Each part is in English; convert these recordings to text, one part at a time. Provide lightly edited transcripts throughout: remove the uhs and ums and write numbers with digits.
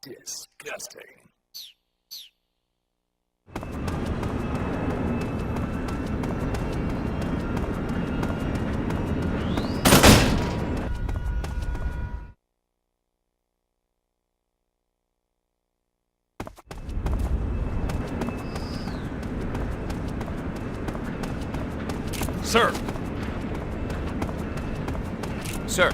Disgusting. Sir! Sir!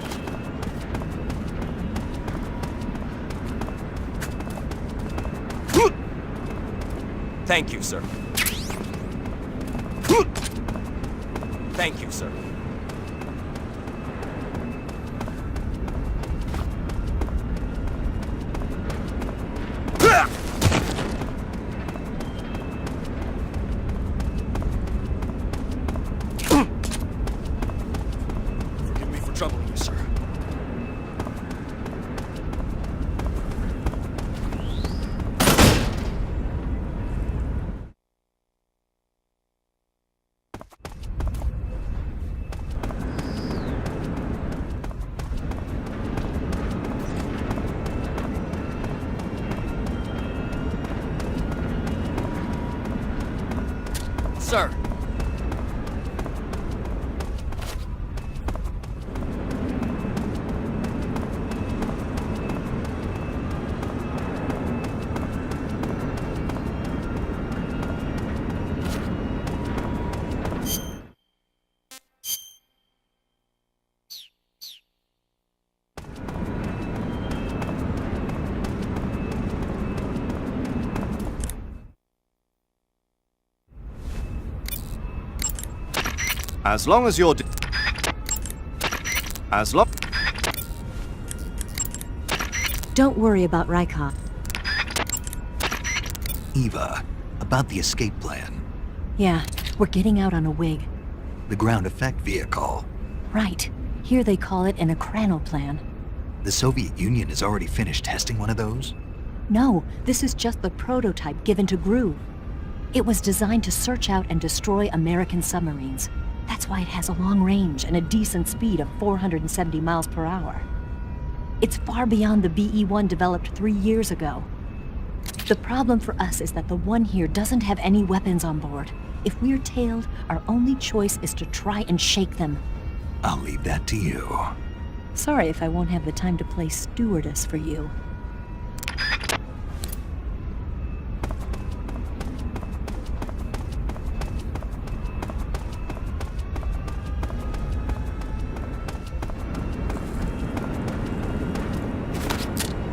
Thank you, sir. Thank you, sir. Forgive me for troubling you, sir. Sir! As long as you're... As long... Don't worry about Rykov. Eva, about the escape plan. Yeah, we're getting out on a wig. The ground effect vehicle. Right. Here they call it an plan. The Soviet Union has already finished testing one of those? No, this is just the prototype given to Groove. It was designed to search out and destroy American submarines. That's why it has a long range and a decent speed of 470 miles per hour. It's far beyond the BE-1 developed 3 years ago. The problem for us is that the one here doesn't have any weapons on board. If we're tailed, our only choice is to try and shake them. I'll leave that to you. Sorry if I won't have the time to play stewardess for you.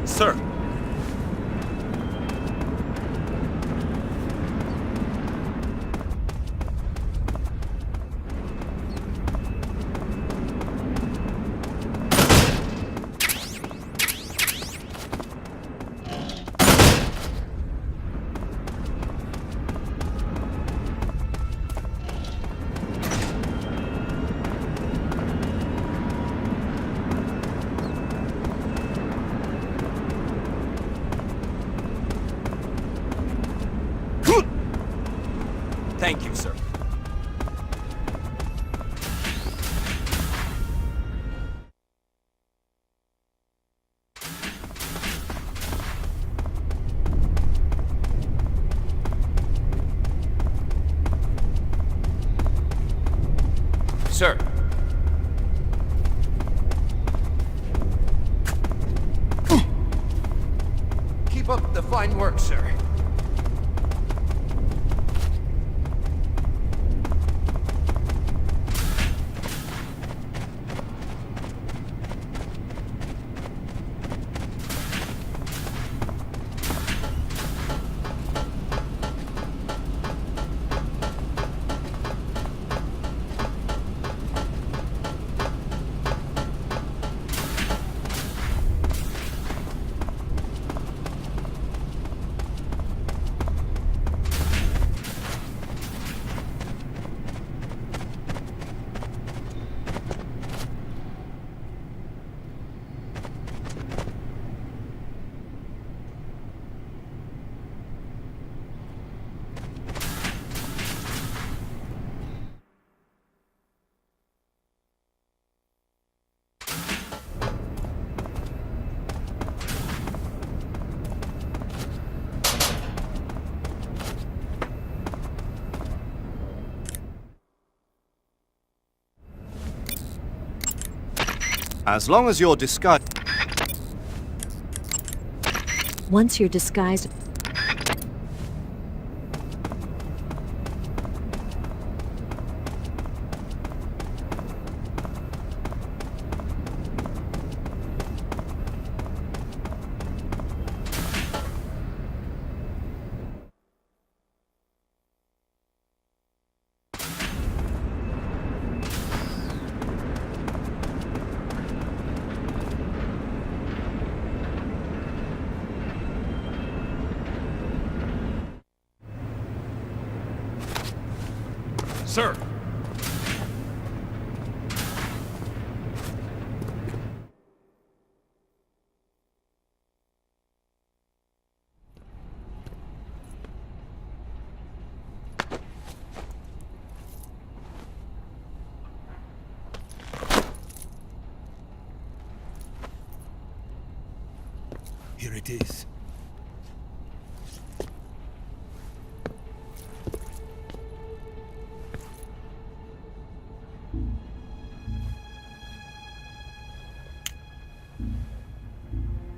Sir! Thank you, sir. Sir. Keep up the fine work, sir. As long as you're disguised... Once you're disguised... Sir! Here it is.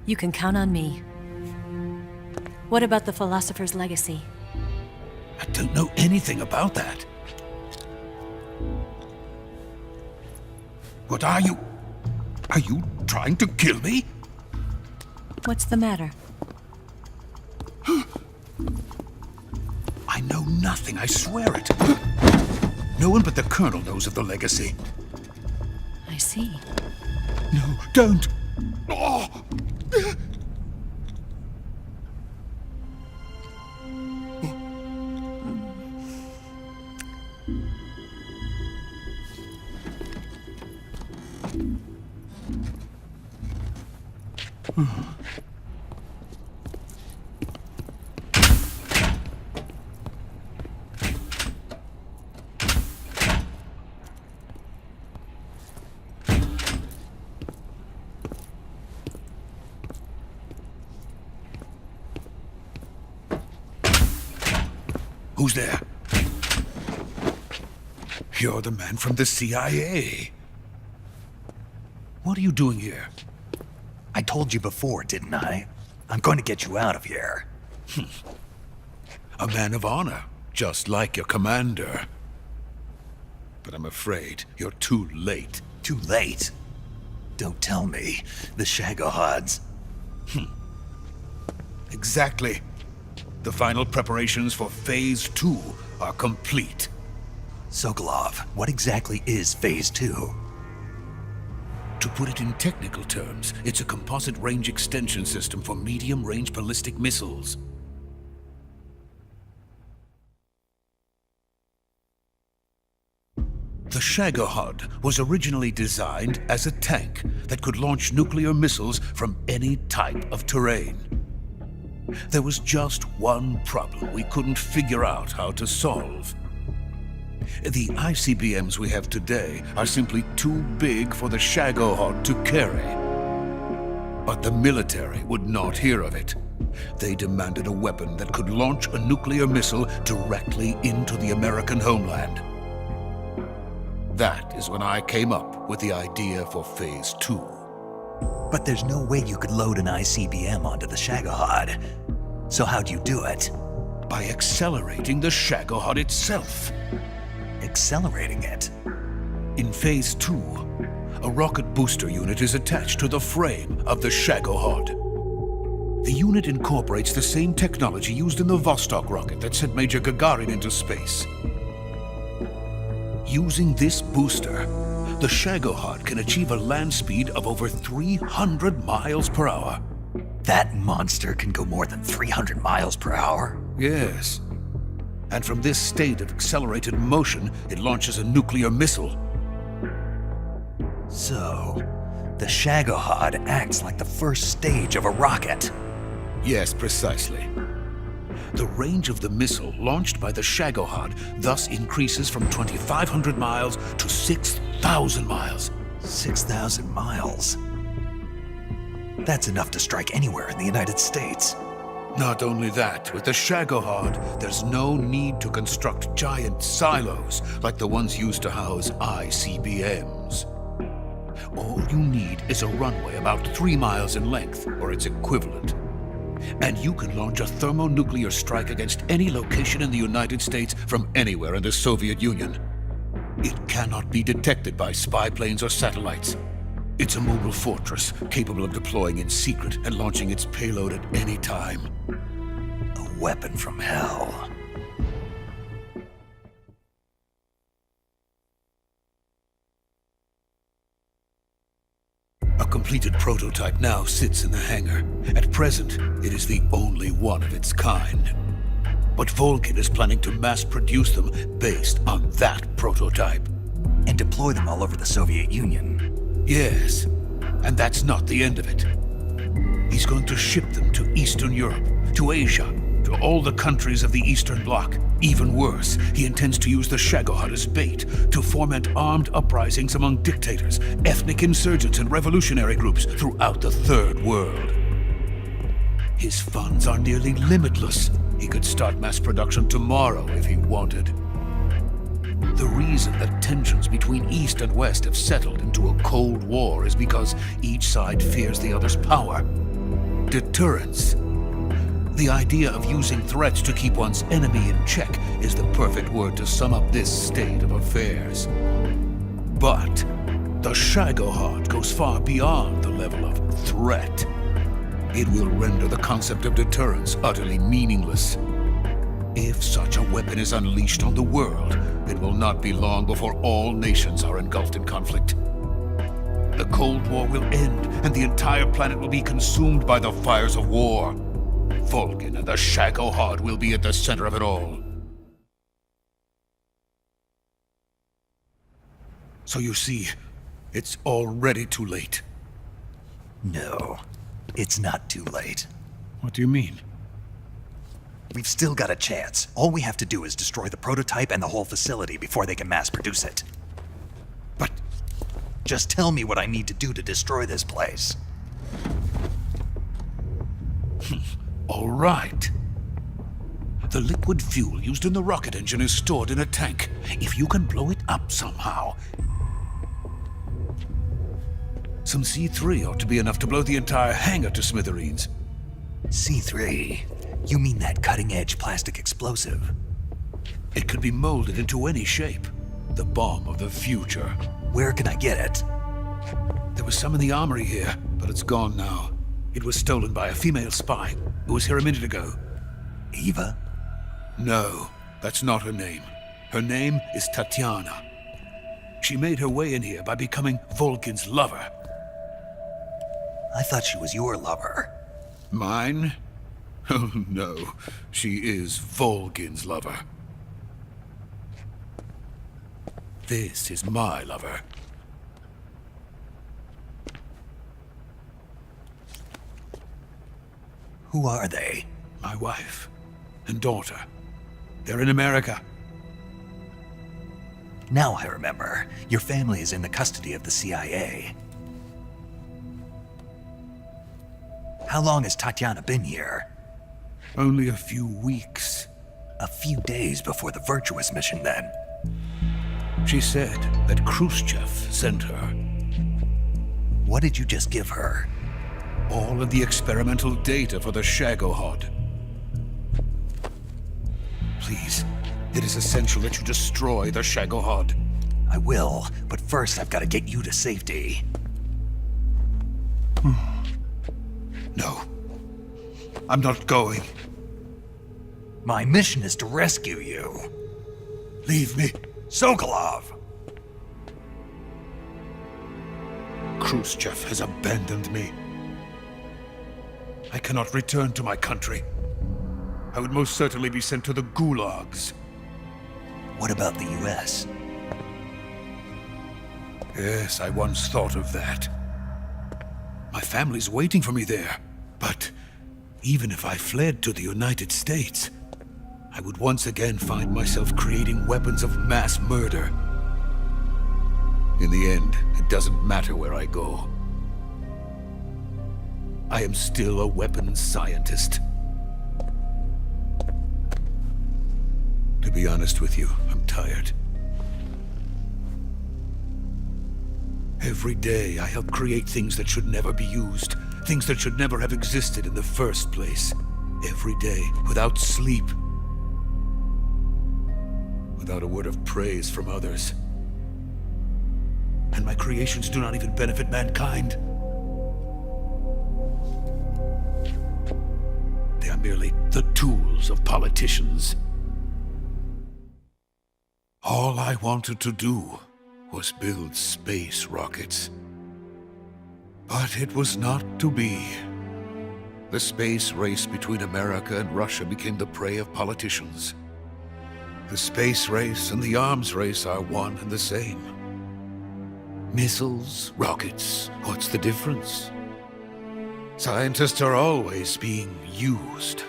You can count on me. What about the philosopher's legacy? I don't know anything about that. What are you? Are you trying to kill me? What's the matter? I know nothing, I swear it. No one but the Colonel knows of the legacy. I see. No, don't! Oh! Who's there? You're the man from the CIA. What are you doing here? I told you before, didn't I? I'm going to get you out of here. A man of honor, just like your commander. But I'm afraid you're too late. Too late? Don't tell me. The Shagohods. Exactly. The final preparations for Phase 2 are complete. Sokolov, what exactly is Phase 2? To put it in technical terms, it's a composite range extension system for medium-range ballistic missiles. The Shagohod was originally designed as a tank that could launch nuclear missiles from any type of terrain. There was just one problem we couldn't figure out how to solve. The ICBMs we have today are simply too big for the Shagohod to carry. But the military would not hear of it. They demanded a weapon that could launch a nuclear missile directly into the American homeland. That is when I came up with the idea for Phase 2. But there's no way you could load an ICBM onto the Shagohod. So how'd you do it? By accelerating the Shagohod itself. Accelerating it? In Phase 2, a rocket booster unit is attached to the frame of the Shagohod. The unit incorporates the same technology used in the Vostok rocket that sent Major Gagarin into space. Using this booster, the Shagohod can achieve a land speed of over 300 miles per hour. That monster can go more than 300 miles per hour? Yes. And from this state of accelerated motion, it launches a nuclear missile. So, the Shagohod acts like the first stage of a rocket. Yes, precisely. The range of the missile launched by the Shagohod thus increases from 2,500 miles to 6,000 miles. 6,000 miles? That's enough to strike anywhere in the United States. Not only that, with the Shagohod, there's no need to construct giant silos like the ones used to house ICBMs. All you need is a runway about 3 miles in length, or its equivalent. And you can launch a thermonuclear strike against any location in the United States from anywhere in the Soviet Union. It cannot be detected by spy planes or satellites. It's a mobile fortress, capable of deploying in secret and launching its payload at any time. A weapon from hell. A completed prototype now sits in the hangar. At present, it is the only one of its kind. But Volgin is planning to mass produce them based on that prototype. And deploy them all over the Soviet Union. Yes, and that's not the end of it. He's going to ship them to Eastern Europe, to Asia, to all the countries of the Eastern Bloc. Even worse, he intends to use the Shagohod as bait to foment armed uprisings among dictators, ethnic insurgents, and revolutionary groups throughout the Third World. His funds are nearly limitless. He could start mass production tomorrow if he wanted. The reason that tensions between East and West have settled into a Cold War is because each side fears the other's power. Deterrence. The idea of using threats to keep one's enemy in check is the perfect word to sum up this state of affairs. But the Shagohod goes far beyond the level of threat. It will render the concept of deterrence utterly meaningless. If such a weapon is unleashed on the world, it will not be long before all nations are engulfed in conflict. The Cold War will end, and the entire planet will be consumed by the fires of war. Volgin and the Shagohod will be at the center of it all. So you see, it's already too late. No, it's not too late. What do you mean? We've still got a chance. All we have to do is destroy the prototype and the whole facility before they can mass produce it. But Just tell me what I need to do to destroy this place. all right. The liquid fuel used in the rocket engine is stored in a tank. If you can blow it up somehow, some C3 ought to be enough to blow the entire hangar to smithereens. C3? You mean that cutting-edge plastic explosive? It could be molded into any shape. The bomb of the future. Where can I get it? There was some in the armory here, but it's gone now. It was stolen by a female spy who was here a minute ago. Eva? No, that's not her name. Her name is Tatiana. She made her way in here by becoming Volgin's lover. I thought she was your lover. Mine? Oh no, she is Volgin's lover. This is my lover. Who are they? My wife and daughter. They're in America. Now I remember. Your family is in the custody of the CIA. How long has Tatiana been here? Only a few weeks. A few days before the Virtuous mission, then. She said that Khrushchev sent her. What did you just give her? All of the experimental data for the Shagohod. Please, it is essential that you destroy the Shagohod. I will, but first I've got to get you to safety. No, I'm not going. My mission is to rescue you. Leave me. Sokolov! Khrushchev has abandoned me. I cannot return to my country. I would most certainly be sent to the gulags. What about the US? Yes, I once thought of that. My family's waiting for me there. But even if I fled to the United States, I would once again find myself creating weapons of mass murder. In the end, it doesn't matter where I go. I am still a weapons scientist. To be honest with you, I'm tired. Every day I help create things that should never be used, things that should never have existed in the first place. Every day, without sleep, without a word of praise from others. And my creations do not even benefit mankind. They are merely the tools of politicians. All I wanted to do was build space rockets. But it was not to be. The space race between America and Russia became the prey of politicians. The space race and the arms race are one and the same. Missiles, rockets, what's the difference? Scientists are always being used.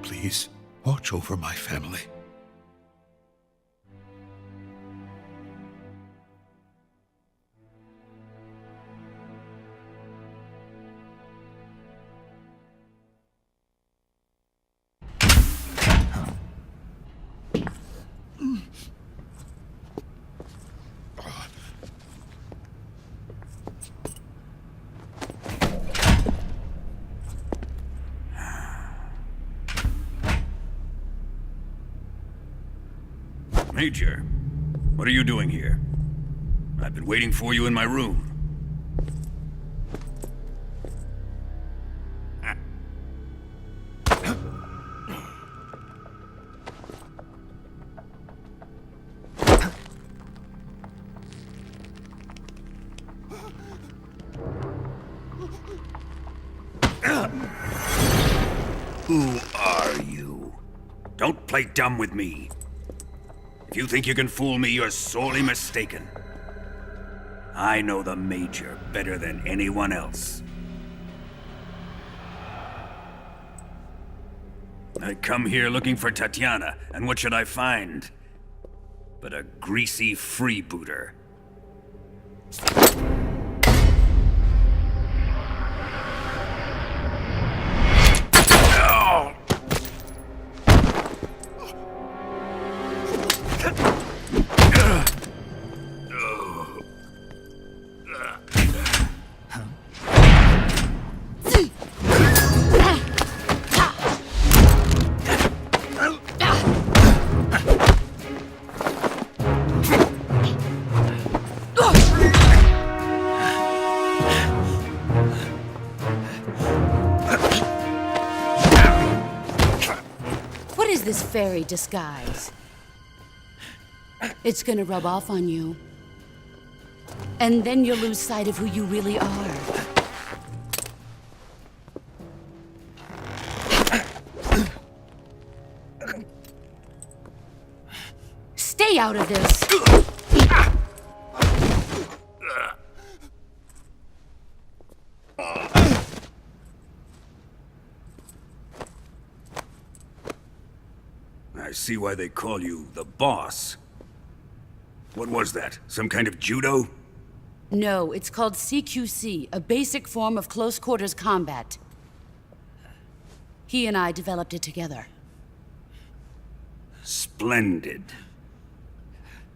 Please, watch over my family. Major, what are you doing here? I've been waiting for you in my room. Who are you? Don't play dumb with me. If you think you can fool me, you're sorely mistaken. I know the Major better than anyone else. I come here looking for Tatiana, and what should I find? But a greasy freebooter. This fairy disguise. It's gonna rub off on you. And then you'll lose sight of who you really are. Stay out of this! I see why they call you the boss. What was that? Some kind of judo? No, it's called CQC, a basic form of close quarters combat. He and I developed it together. Splendid.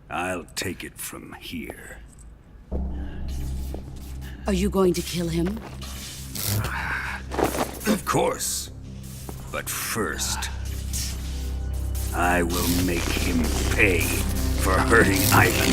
I'll take it from here. Are you going to kill him? Of course. But first, I will make him pay for hurting Ivan.